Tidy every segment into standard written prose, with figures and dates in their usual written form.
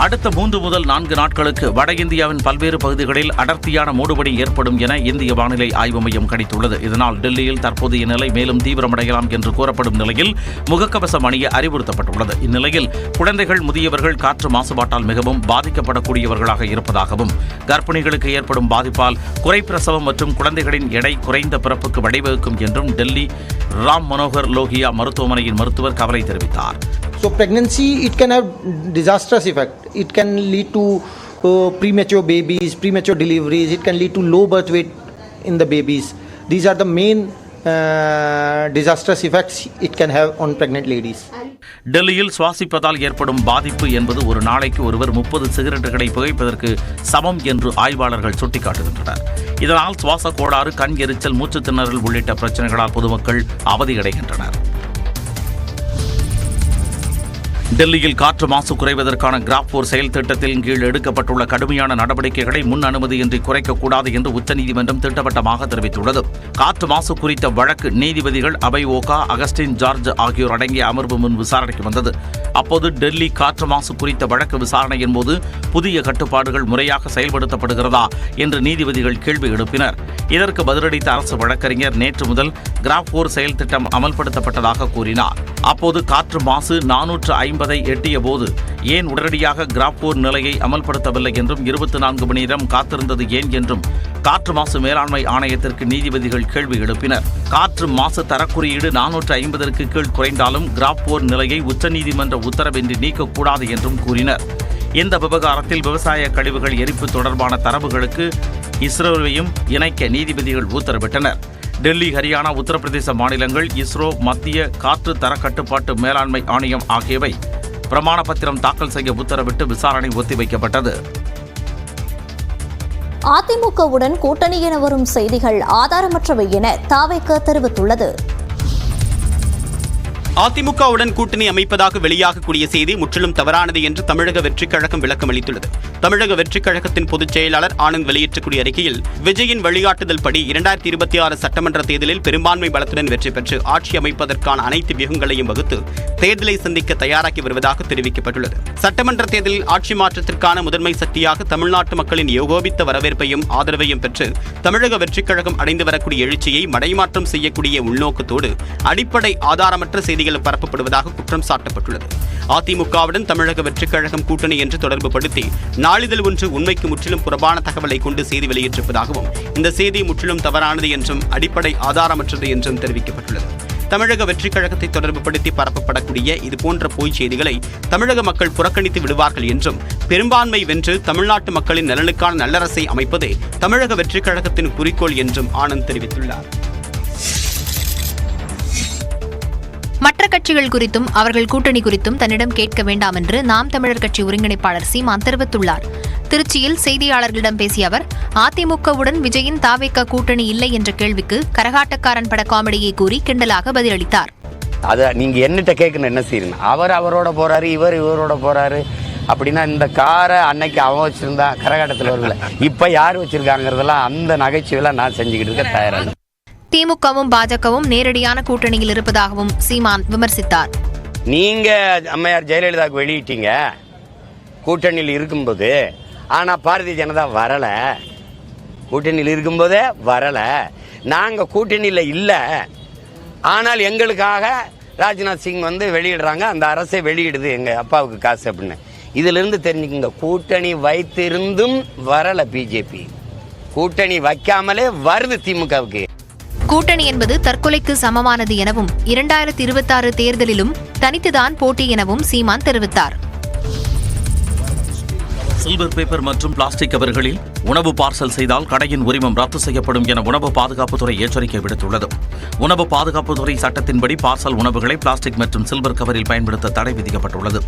அடுத்த 3 முதல் 4 நாட்களுக்கு வட இந்தியாவின் பல்வேறு பகுதிகளில் அடர்த்தியான மூடுபனி ஏற்படும் என இந்திய வானிலை ஆய்வு மையம் கணித்துள்ளது. இதனால் டெல்லியில் தற்போதைய நிலை மேலும் தீவிரமடையலாம் என்று கூறப்படும் நிலையில் முகக்கவசம் அணிய அறிவுறுத்தப்பட்டுள்ளது. இந்நிலையில் குழந்தைகள், முதியவர்கள் காற்று மாசுபாட்டால் மிகவும் பாதிக்கப்படக்கூடியவர்களாக இருப்பதாகவும், கர்ப்பிணிகளுக்கு ஏற்படும் பாதிப்பால் குறைப்பிரசவம் மற்றும் குழந்தைகளின் எடை குறைந்த பிறப்புக்கு வழிவகுக்கும் என்றும் டெல்லி ராம் மனோகர் லோகியா மருத்துவமனையின் மருத்துவர் கவலை தெரிவித்தார். So pregnancy, it can have disastrous effect. It can lead to premature babies, premature deliveries. It can lead to low birth weight in the babies. These are the main disastrous effects it can have on pregnant ladies. டெல்லியில் சுவாசிப்பதால் ஏற்படும் பாதிப்பு என்பது ஒரு நாளைக்கு ஒருவர் 30 சிகரெட்டுகளை புகைப்பதற்கு சமம் என்று ஆய்வாளர்கள் சுட்டிக்காட்டுகின்றனர். இதனால் சுவாச கோளாறு, கண் எரிச்சல், மூச்சு திணறல் உள்ளிட்ட பிரச்சனைகளால் பொதுமக்கள் அவதியடைகின்றனர். டெல்லியில் காற்று மாசு குறைவதற்கான கிராப் 4 செயல் திட்டத்தின் கீழ் எடுக்கப்பட்டுள்ள கடுமையான நடவடிக்கைகளை முன் அனுமதியின்றி குறைக்கக்கூடாது என்று உச்சநீதிமன்றம் திட்டவட்டமாக தெரிவித்துள்ளது. காற்று மாசு குறித்த வழக்கு நீதிபதிகள் அபய் ஓகா, அகஸ்டின் ஜார்ஜ் ஆகியோர் அடங்கிய அமர்வு முன் விசாரணைக்கு வந்தது. அப்போது டெல்லி காற்று மாசு குறித்த வழக்கு விசாரணையின் போது புதிய கட்டுப்பாடுகள் முறையாக செயல்படுத்தப்படுகிறதா என்று நீதிபதிகள் கேள்வி எழுப்பினர். இதற்கு பதிலளித்த அரசு வழக்கறிஞர் நேற்று முதல் கிராப் 4 செயல் திட்டம் அமல்படுத்தப்பட்டதாக கூறினார். அப்போது காற்று மாசு 450 எட்டிய போது ஏன் உடனடியாக கிராப் 4 நிலையை அமல்படுத்தவில்லை என்றும் 24 மணி நேரம் காத்திருந்தது ஏன் என்றும் காற்று மாசு மேலாண்மை ஆணையத்திற்கு நீதிபதிகள் கேள்வி எழுப்பினர். காற்று மாசு தரக்குறியீடு 450ற்கு கீழ் குறைந்தாலும் கிராப் 4 நிலையை உச்சநீதிமன்ற உத்தரவின்றி நீக்கக்கூடாது என்றும் கூறினர். இந்த விவகாரத்தில் விவசாய கழிவுகள் எரிப்பு தொடர்பான தரவுகளுக்கு இஸ்ரோவையும் இணைக்க நீதிபதிகள் உத்தரவிட்டனர். டெல்லி, ஹரியானா, உத்தரப்பிரதேச மாநிலங்கள், இஸ்ரோ, மத்திய காற்று தர கட்டுப்பாட்டு மேலாண்மை ஆணையம் ஆகியவை பிரமாண பத்திரம் தாக்கல் செய்ய உத்தரவிட்டு விசாரணை ஒத்திவைக்கப்பட்டது. அதிமுகவுடன் கூட்டணி என வரும் செய்திகள் ஆதாரமற்றவை என தாவேக தெரிவித்துள்ளது. அதிமுகவுடன் கூட்டணி அமைப்பதாக வெளியாகக்கூடிய செய்தி முற்றிலும் தவறானது என்று தமிழக வெற்றிக் கழகம் விளக்கம் அளித்துள்ளது. தமிழக வெற்றிக் கழகத்தின் பொதுச் செயலாளர் ஆனந்த் வெளியிட்டக்கூடிய அறிக்கையில், விஜயின் வழிகாட்டுதல் படி 2026 சட்டமன்ற தேர்தலில் பெரும்பான்மை பலத்துடன் வெற்றி பெற்று ஆட்சி அமைப்பதற்கான அனைத்து வியூகங்களையும் வகுத்து தேர்தலை சந்திக்க தயாராகி வருவதாக தெரிவிக்கப்பட்டுள்ளது. சட்டமன்ற தேர்தலில் ஆட்சி மாற்றத்திற்கான முதன்மை சக்தியாக தமிழ்நாட்டு மக்களின் ஏகோபித்த வரவேற்பையும் ஆதரவையும் பெற்று தமிழக வெற்றிக் கழகம் அடைந்து வரக்கூடிய எழுச்சியை மடைமாற்றம் செய்யக்கூடிய உள்நோக்கத்தோடு அடிப்படை ஆதாரமற்ற செய்திகள் பரப்பப்படுவதாக குற்றம் சாட்டப்பட்டுள்ளது. அதிமுகவுடன் தமிழக வெற்றிக் கழகம் கூட்டணி என்று தொடர்புபடுத்தி நாளிதழ் ஒன்று உண்மைக்கு முற்றிலும் புறம்பான தகவலை கொண்டு செய்தி வெளியிட்டிருப்பதாகவும், இந்த செய்தி முற்றிலும் தவறானது என்றும் அடிப்படை ஆதாரமற்றது என்றும் தெரிவிக்கப்பட்டுள்ளது. தமிழக வெற்றிக் கழகத்தை தொடர்புபடுத்தி பரப்பப்படக்கூடிய இதுபோன்ற பொய் செய்திகளை தமிழக மக்கள் புறக்கணித்து விடுவார்கள் என்றும், பெரும்பான்மை வென்று தமிழ்நாட்டு மக்களின் நலனுக்கான நல்லரசை அமைப்பதே தமிழக வெற்றிக் கழகத்தின் குறிக்கோள் என்றும் ஆனந்த் தெரிவித்துள்ளார். மற்ற கட்சிகள் குறித்தும் அவர்கள் கூட்டணி குறித்தும் தன்னிடம் கேட்க வேண்டாம் என்று நாம் தமிழர் கட்சி ஒருங்கிணைப்பாளர் சீமான் தெரிவித்துள்ளார். திருச்சியில் செய்தியாளர்களிடம் பேசிய அவர், அதிமுகவுடன் விஜயின் தாவேக கூட்டணி இல்லை என்ற கேள்விக்கு கரகாட்டக்காரன் பட காமெடியை கூறி கிண்டலாக பதிலளித்தார். அத நீங்க என்னட்ட கேட்கணும், என்ன செய்யணும்? அவர் அவரோட போறாரு, இவர் இவரோட போறாரு. அப்படின்னா இந்த காரை அன்னைக்கு அவன் வச்சிருந்தா கரகாட்டத்தில் வரல, இப்ப யார் வச்சிருக்காங்கிறதெல்லாம் அந்த நகைச்சுவையெல்லாம் நான் செஞ்சுக்கிட்டு இருக்க தயாராக. திமுகவும் பாஜகவும் நேரடியான கூட்டணியில் இருப்பதாகவும் சீமான் விமர்சித்தார். நீங்க அம்மையார் ஜெயலலிதாவுக்கு வெளியிட்டீங்க கூட்டணியில் இருக்கும்போது, ஆனா பாரதிய ஜனதா வரல. கூட்டணியில் இருக்கும்போதே வரல. நாங்க கூட்டணியில் இல்ல, ஆனால் எங்களுக்காக ராஜ்நாத் சிங் வந்து வெளியிடுறாங்க, அந்த அரசை வெளியிடுது எங்க அப்பாவுக்கு காசு அப்படின்னு. இதுல இருந்து தெரிஞ்சுக்கங்க, கூட்டணி வைத்திருந்தும் வரல பிஜேபி, கூட்டணி வைக்காமலே வருது திமுகவுக்கு. கூட்டணி என்பது தற்கொலைக்கு சமமானது எனவும் 2026 தேர்தலிலும் தனித்துதான் போட்டி எனவும் சீமான் தெரிவித்தார். சில்வர் பேப்பர் மற்றும் பிளாஸ்டிக் கவர்களில் உணவு பார்சல் செய்தால் கடையின் உரிமம் ரத்து செய்யப்படும் என உணவு பாதுகாப்புத்துறை எச்சரிக்கை விடுத்துள்ளது. உணவு பாதுகாப்புத்துறை சட்டத்தின்படி பார்சல் உணவுகளை பிளாஸ்டிக் மற்றும் சில்வர் கவரில் பயன்படுத்த தடை விதிக்கப்பட்டுள்ளது.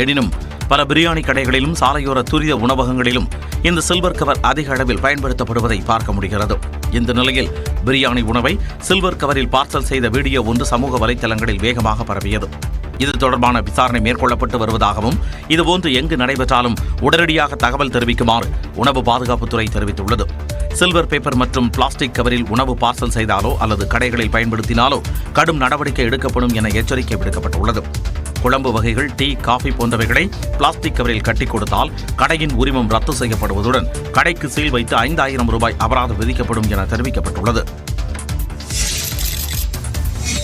எனினும் பல பிரியாணி கடைகளிலும் சாலையோர துரித உணவகங்களிலும் இந்த சில்வர் கவர் அதிக அளவில் பயன்படுத்தப்படுவதை பார்க்க முடிகிறது. இந்த நிலையில் பிரியாணி உணவை சில்வர் கவரில் பார்சல் செய்த வீடியோ ஒன்று சமூக வலைதளங்களில் வேகமாக பரவியது. இது தொடர்பான விசாரணை மேற்கொள்ளப்பட்டு வருவதாகவும், இதுபோன்று எங்கு நடைபெற்றாலும் உடனடியாக தகவல் தெரிவிக்குமாறு உணவு பாதுகாப்புத்துறை தெரிவித்துள்ளது. சில்வர் பேப்பர் மற்றும் பிளாஸ்டிக் கவரில் உணவு பார்சல் செய்தாலோ அல்லது கடைகளில் பயன்படுத்தினாலோ கடும் நடவடிக்கை எடுக்கப்படும் என எச்சரிக்கை விடுக்கப்பட்டுள்ளது. குழம்பு வகைகள், டீ, காஃபி போன்றவைகளை பிளாஸ்டிக் கவரில் கட்டிக் கொடுத்தால் கடையின் உரிமம் ரத்து செய்யப்படுவதுடன் கடைக்கு சீல் வைத்து 5000 ரூபாய் அபராதம் விதிக்கப்படும் என தெரிவிக்கப்பட்டுள்ளது.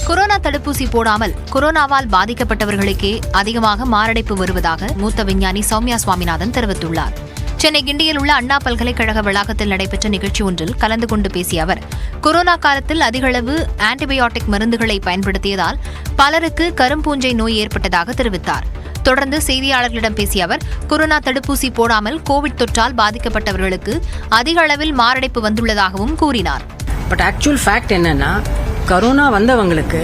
கொரோனா தடுப்பூசி போடாமல் கொரோனாவால் பாதிக்கப்பட்டவர்களுக்கே அதிகமாக மாரடைப்பு வருவதாக மூத்த விஞ்ஞானி சௌமியா சுவாமிநாதன் தெரிவித்துள்ளார். சென்னை கிண்டியில் உள்ள அண்ணா பல்கலைக்கழக வளாகத்தில் நடைபெற்ற நிகழ்ச்சி ஒன்றில் கலந்து கொண்டு பேசிய அவர், கொரோனா காலத்தில் அதிகளவு ஆன்டிபயோட்டிக் மருந்துகளை பயன்படுத்தியதால் பலருக்கு கரும்பூஞ்சை நோய் ஏற்பட்டதாக தெரிவித்தார். தொடர்ந்து செய்தியாளர்களிடம் பேசிய அவர், கொரோனா தடுப்பூசி போடாமல் கோவிட் தொற்றால் பாதிக்கப்பட்டவர்களுக்கு அதிக அளவில் மாரடைப்பு வந்துள்ளதாகவும் கூறினார். பட் ஆக்சுவல் ஃபேக்ட் என்னன்னா, கரோனா வந்தவங்களுக்கு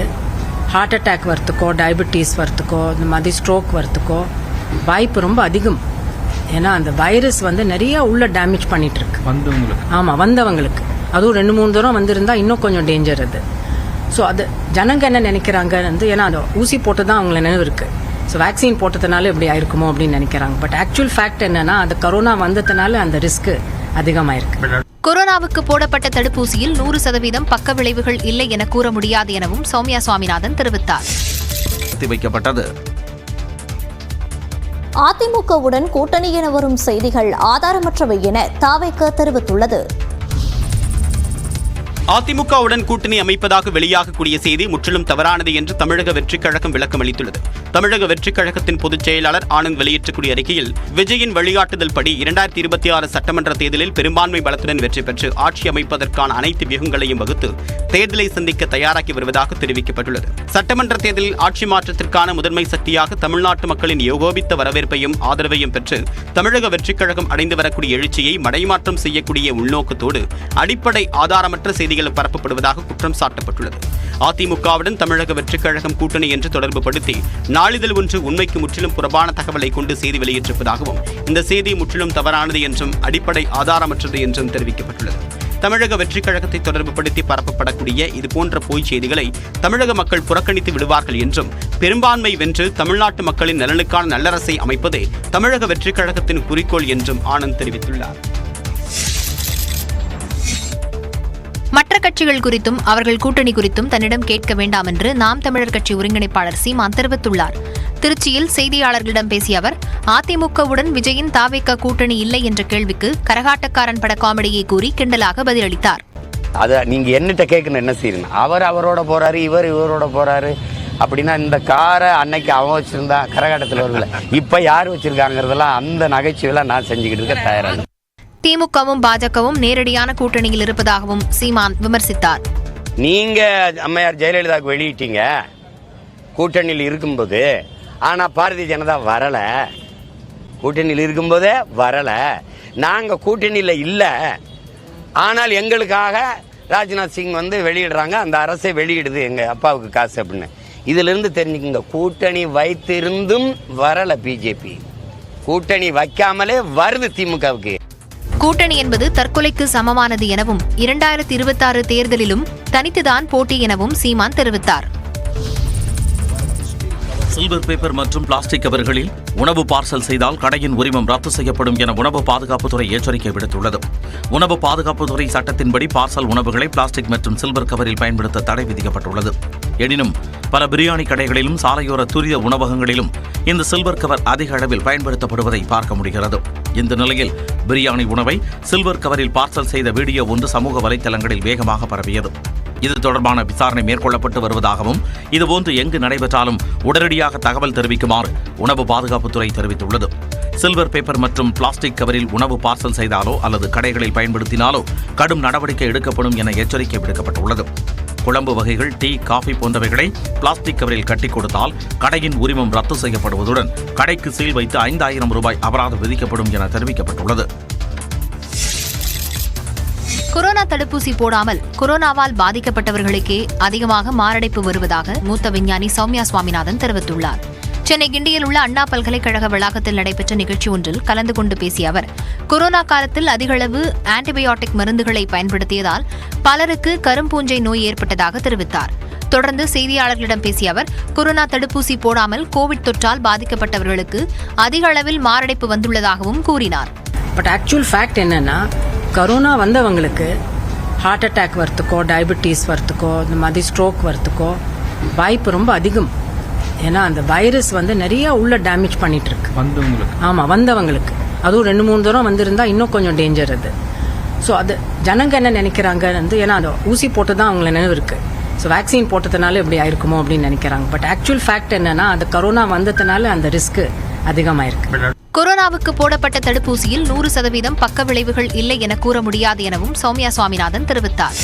ஹார்ட் அட்டாக் வரத்துக்கோ, டயபெட்டிஸ் வரத்துக்கோ, இந்த மாதிரி ஸ்ட்ரோக் வரத்துக்கோ வாய்ப்பு ரொம்ப அதிகம். ஏன்னா அந்த வைரஸ் நிறைய உள்ள டேமேஜ் பண்ணிட்டு இருக்கு வந்தவங்களுக்கு. அதுவும் 2-3 தூரம் வந்திருந்தா இன்னும் கொஞ்சம் டேஞ்சர் அது. ஸோ அது ஜனங்க என்ன நினைக்கிறாங்க, ஏன்னா அந்த ஊசி போட்டு தான் அவங்கள நினைவு இருக்கு. ஸோ வேக்சின் போட்டதுனால இப்படி ஆயிருக்குமோ அப்படின்னு நினைக்கிறாங்க. பட் ஆக்சுவல் ஃபேக்ட் என்னன்னா, அந்த கரோனா வந்ததுனால அந்த ரிஸ்க் அதிகமாயிருக்கு. கொரோனாவுக்கு போடப்பட்ட தடுப்பூசியில் 100% பக்க விளைவுகள் இல்லை என கூற முடியாது எனவும் சௌமியா சுவாமிநாதன் தெரிவித்தார். அதிமுகவுடன் கூட்டணி என வரும் செய்திகள் ஆதாரமற்றவை என தாவேக தெரிவித்துள்ளது. அதிமுகவுடன் கூட்டணி அமைப்பதாக வெளியாகக்கூடிய செய்தி முற்றிலும் தவறானது என்று தமிழக வெற்றிக் கழகம் விளக்கம் அளித்துள்ளது. தமிழக வெற்றிக் கழகத்தின் பொதுச் செயலாளர் ஆனந்த் வெளியிட்டக்கூடிய அறிக்கையில், விஜயின் வழிகாட்டுதல் படி 2026 சட்டமன்ற தேர்தலில் பெரும்பான்மை பலத்துடன் வெற்றி பெற்று ஆட்சி அமைப்பதற்கான அனைத்து வியூகங்களையும் வகுத்து தேர்தலை சந்திக்க தயாராகி வருவதாக தெரிவிக்கப்பட்டுள்ளது. சட்டமன்ற தேர்தலில் ஆட்சி மாற்றத்திற்கான முதன்மை சக்தியாக தமிழ்நாட்டு மக்களின் ஏகோபித்த வரவேற்பையும் ஆதரவையும் பெற்று தமிழக வெற்றிக் கழகம் அடைந்து வரக்கூடிய எழுச்சியை மடைமாற்றம் செய்யக்கூடிய உள்நோக்கத்தோடு அடிப்படை ஆதாரமற்ற செய்திகள் பரப்பப்படுவதாக குற்றம் சாட்டப்பட்டுள்ளது. அதிமுகவுடன் தமிழக வெற்றிக் கழகம் கூட்டணி என்று தொடர்பு படுத்தி நாளிதழ் ஒன்று உண்மைக்கு முற்றிலும் புறம்பான தகவலை கொண்டு செய்தி வெளியிட்டிருப்பதாகவும், இந்த செய்தி முற்றிலும் தவறானது என்றும் அடிப்படை ஆதாரமற்றது என்றும் தெரிவிக்கப்பட்டுள்ளது. தமிழக வெற்றிக் கழகத்தை தொடர்பு படுத்தி பரப்பப்படக்கூடிய இதுபோன்ற பொய் செய்திகளை தமிழக மக்கள் புறக்கணித்து விடுவார்கள் என்றும், பெரும்பான்மை வென்று தமிழ்நாட்டு மக்களின் நலனுக்கான நல்லரசை அமைப்பதே தமிழக வெற்றிக் கழகத்தின் குறிக்கோள் என்றும் ஆனந்த் தெரிவித்துள்ளார். மற்ற கட்சிகள் குறித்தும் அவர்கள் கூட்டணி குறித்தும் தன்னிடம் கேட்க வேண்டாம் என்று நாம் தமிழர் கட்சி ஒருங்கிணைப்பாளர் சீமான் தெரிவித்துள்ளார். திருச்சியில் செய்தியாளர்களிடம் பேசிய அவர், அதிமுகவுடன் விஜயின் தாவேக கூட்டணி இல்லை என்ற கேள்விக்கு கரகாட்டக்காரன் பட காமெடியை கூறி கிண்டலாக பதிலளித்தார். அத நீங்க என்னட்ட கேட்கணும், என்ன செய்யணும்? அவர் அவரோட போறாரு, இவர் இவரோட போறாரு அப்படின்னா, இந்த காரை அன்னைக்கு அவன் வச்சிருந்தா கரகாட்டத்தில் வரல, இப்ப யார் வச்சிருக்காங்கிறதெல்லாம் அந்த நகைச்சுவையெல்லாம் நான் செஞ்சுக்கிட்டு இருக்க தயாராக. திமுகவும் பாஜகவும் நேரடியான கூட்டணியில் இருப்பதாகவும் சீமான் விமர்சித்தார். நீங்க அம்மையார் ஜெயலலிதாவுக்கு வெளியிட்டீங்க கூட்டணியில் இருக்கும்போது, ஆனா பாரதிய ஜனதா வரல. கூட்டணியில் இருக்கும்போதே வரல. நாங்க கூட்டணியில் இல்ல, ஆனால் எங்களுக்காக ராஜ்நாத் சிங் வெளியிடுறாங்க, அந்த அரசை வெளியிடுது எங்க அப்பாவுக்கு காசு அப்படின்னு. இதுல இருந்து தெரிஞ்சுக்கங்க, கூட்டணி வைத்திருந்தும் வரல பிஜேபி, கூட்டணி வைக்காமலே வருது திமுகவுக்கு. கூட்டணி என்பது தற்கொலைக்கு சமமானது எனவும் 2026 தேர்தலிலும் தனித்துதான் போட்டி எனவும் சீமான் தெரிவித்தார். சில்வர் பேப்பர் மற்றும் பிளாஸ்டிக் கவர்களில் உணவு பார்சல் செய்தால் கடையின் உரிமம் ரத்து செய்யப்படும் என உணவு பாதுகாப்புத்துறை எச்சரிக்கை விடுத்துள்ளது. உணவு பாதுகாப்புத்துறை சட்டத்தின்படி பார்சல் உணவுகளை பிளாஸ்டிக் மற்றும் சில்வர் கவரில் பயன்படுத்த தடை விதிக்கப்பட்டுள்ளது. எனினும் பல பிரியாணி கடைகளிலும் சாலையோர துரித உணவகங்களிலும் இந்த சில்வர் கவர் அதிக அளவில் பயன்படுத்தப்படுவதை பார்க்க முடிகிறது. இந்த நிலையில் பிரியாணி உணவை சில்வர் கவரில் பார்சல் செய்த வீடியோ ஒன்று சமூக வலைதளங்களில் வேகமாக பரவியது. இது தொடர்பான விசாரணை மேற்கொள்ளப்பட்டு வருவதாகவும், இதுபோன்று எங்கு நடைபெற்றாலும் உடனடியாக தகவல் தெரிவிக்குமாறு உணவு பாதுகாப்புத்துறை தெரிவித்துள்ளது. சில்வர் பேப்பர் மற்றும் பிளாஸ்டிக் கவரில் உணவு பார்சல் செய்தாலோ அல்லது கடைகளில் பயன்படுத்தினாலோ கடும் நடவடிக்கை எடுக்கப்படும் என எச்சரிக்கை விடுக்கப்பட்டுள்ளது. குழம்பு வகைகள், டீ, காஃபி போன்றவைகளை பிளாஸ்டிக் கவரில் கட்டிக் கொடுத்தால் கடையின் உரிமம் ரத்து செய்யப்படுவதுடன் கடைக்கு சீல் வைத்து 5000 ரூபாய் அபராதம் விதிக்கப்படும் என தெரிவிக்கப்பட்டுள்ளது. கொரோனா தடுப்பூசி போடாமல் கொரோனாவால் பாதிக்கப்பட்டவர்களுக்கே அதிகமாக மாரடைப்பு வருவதாக மூத்த விஞ்ஞானி சௌமியா சுவாமிநாதன் தெரிவித்துள்ளார். சென்னை கிண்டியில் உள்ள அண்ணா பல்கலைக்கழக வளாகத்தில் நடைபெற்ற நிகழ்ச்சி ஒன்றில் கலந்து கொண்டு பேசிய அவர், கொரோனா காலத்தில் அதிகளவு ஆன்டிபயோட்டிக் மருந்துகளை பயன்படுத்தியதால் பலருக்கு கரும்பூஞ்சை நோய் ஏற்பட்டதாக தெரிவித்தார். தொடர்ந்து செய்தியாளர்களிடம் பேசிய அவர், கொரோனா தடுப்பூசி போடாமல் கோவிட் தொற்றால் பாதிக்கப்பட்டவர்களுக்கு அதிக அளவில் மாரடைப்பு வந்துள்ளதாகவும் கூறினார். பட் ஆக்சுவல் ஃபேக்ட் என்னன்னா, கரோனா வந்தவங்களுக்கு ஹார்ட் அட்டாக் வரத்துக்கோ, டயபெட்டிஸ் வரத்துக்கோ, இந்த மாதிரி ஸ்ட்ரோக் வரத்துக்கோ வாய்ப்பு ரொம்ப அதிகம். ஏன்னா அந்த வைரஸ் வந்து நிறைய உள்ள டேமேஜ் பண்ணிட்டு இருக்கு வந்தவங்களுக்கு அதுவும் 2-3 தூரம் வந்திருந்தா இன்னும் கொஞ்சம் டேஞ்சர் அது. ஸோ அது ஜனங்க என்ன நினைக்கிறாங்க வந்து, ஏன்னா அந்த ஊசி போட்டு தான் அவங்கள நினைவு இருக்கு, ஸோ வேக்சின் போட்டதுனால இப்படி ஆயிருக்குமோ அப்படின்னு நினைக்கிறாங்க. பட் ஆக்சுவல் ஃபேக்ட் என்னன்னா அந்த கொரோனா வந்ததுனால அந்த ரிஸ்க் அதிகமாயிருக்கு. கொரோனாவுக்கு போடப்பட்ட தடுப்பூசியில் 100% பக்க விளைவுகள் இல்லை என கூற முடியாது எனவும் சௌமியா சுவாமிநாதன் தெரிவித்தார்.